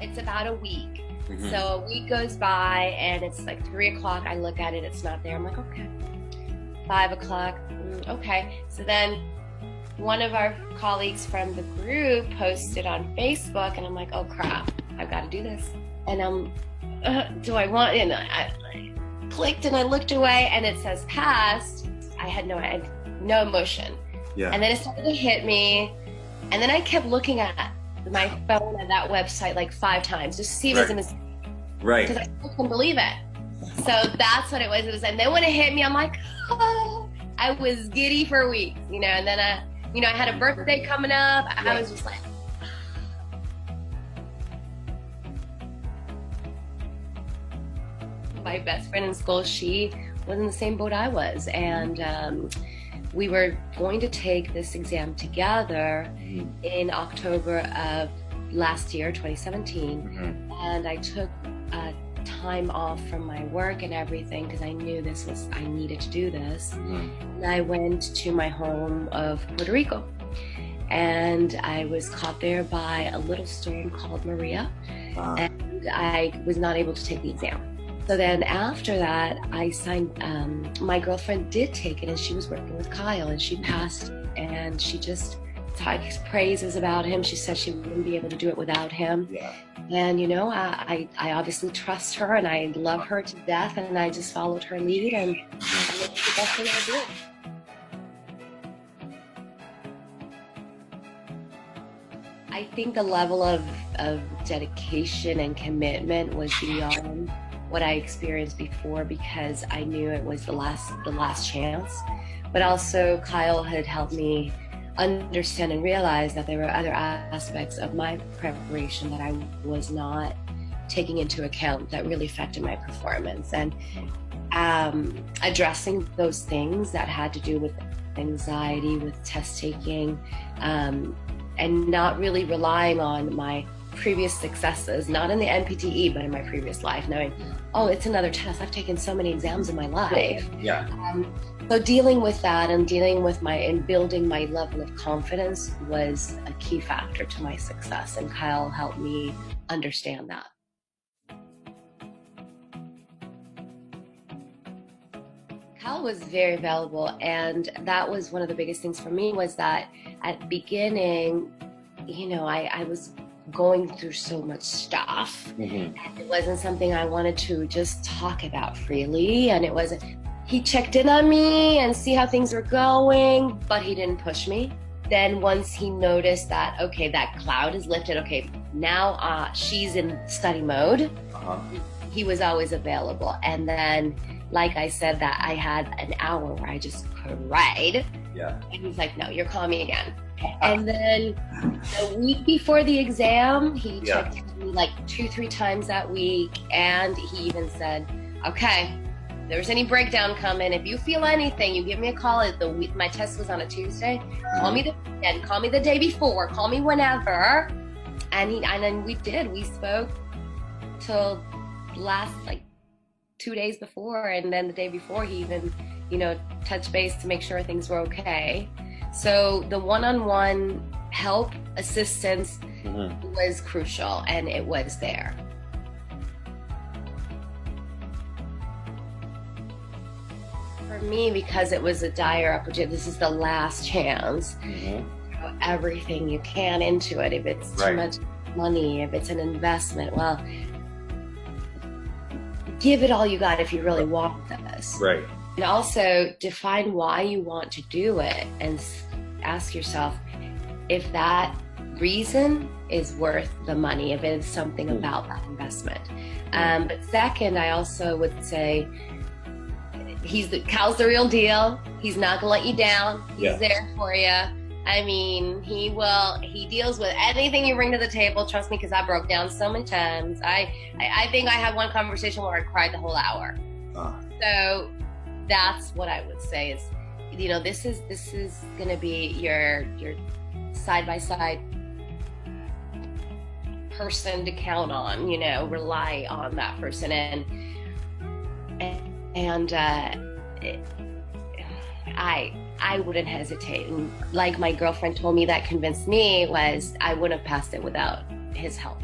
It's about a week. So a week goes by and it's like 3 o'clock. I look at it, it's not there. I'm like, okay. 5 o'clock, okay. So then one of our colleagues from the group posted on Facebook, and I'm like, oh crap, I've got to do this. And do I want, and I clicked and I looked away and it says passed. I had no emotion. Yeah. And then it started to hit me. And then I kept looking at my phone at that website like 5 times just to see if it was a mistake. Right. Because I still couldn't believe it. So that's what it was. And then when it hit me, I'm like, oh, I was giddy for a week, you know, and then I had a birthday coming up. I was just like, my best friend in school, she was in the same boat I was. And we were going to take this exam together in October of last year, 2017. And I took time off from my work and everything because I knew I needed to do this. And I went to my home of Puerto Rico. And I was caught there by a little storm called Maria. And I was not able to take the exam. So then after that, I signed, my girlfriend did take it and she was working with Kyle and she passed and she just talked praises about him. She said she wouldn't be able to do it without him. And you know, I obviously trust her and I love her to death and I just followed her lead and I did the best thing I did. I think the level of dedication and commitment was beyond what I experienced before because I knew it was the last chance. But also Kyle had helped me understand and realize that there were other aspects of my preparation that I was not taking into account that really affected my performance. And addressing those things that had to do with anxiety, with test taking, and not really relying on my previous successes, not in the NPTE, but in my previous life, knowing, oh, it's another test. I've taken so many exams in my life. So dealing with that and building my level of confidence was a key factor to my success. And Kyle helped me understand that. Kyle was very available. And that was one of the biggest things for me was that at the beginning, you know, I was going through so much stuff and it wasn't something I wanted to just talk about freely, and he checked in on me and see how things were going, but he didn't push me. Then once he noticed that, okay, that cloud is lifted, okay, now she's in study mode, he was always available. And then, like I said, that I had an hour where I just cried. And he's like, no, you're calling me again. And then the week before the exam, he checked in like 2-3 times that week. And he even said, okay, if there's any breakdown coming, if you feel anything, you give me a call. My test was on a Tuesday. Call me the weekend, call me the day before, call me whenever. And then we spoke till last like 2 days before. And then the day before he even, you know, touched base to make sure things were okay. So the one-on-one help, assistance was crucial, and it was there. For me, because it was a dire opportunity, this is the last chance. Throw everything you can into it. If it's too much money, if it's an investment, well, give it all you got if you really want this. And also define why you want to do it and ask yourself if that reason is worth the money, if it's something about that investment. But second, I also would say Cal's the real deal. He's not gonna let you down. He's there for you. I mean, he deals with anything you bring to the table. Trust me, because I broke down so many times. I think I had one conversation where I cried the whole hour. So that's what I would say is, you know, this is going to be your side-by-side person to count on, you know, rely on that person. And I wouldn't hesitate. And like my girlfriend told me that convinced me was I wouldn't have passed it without his help.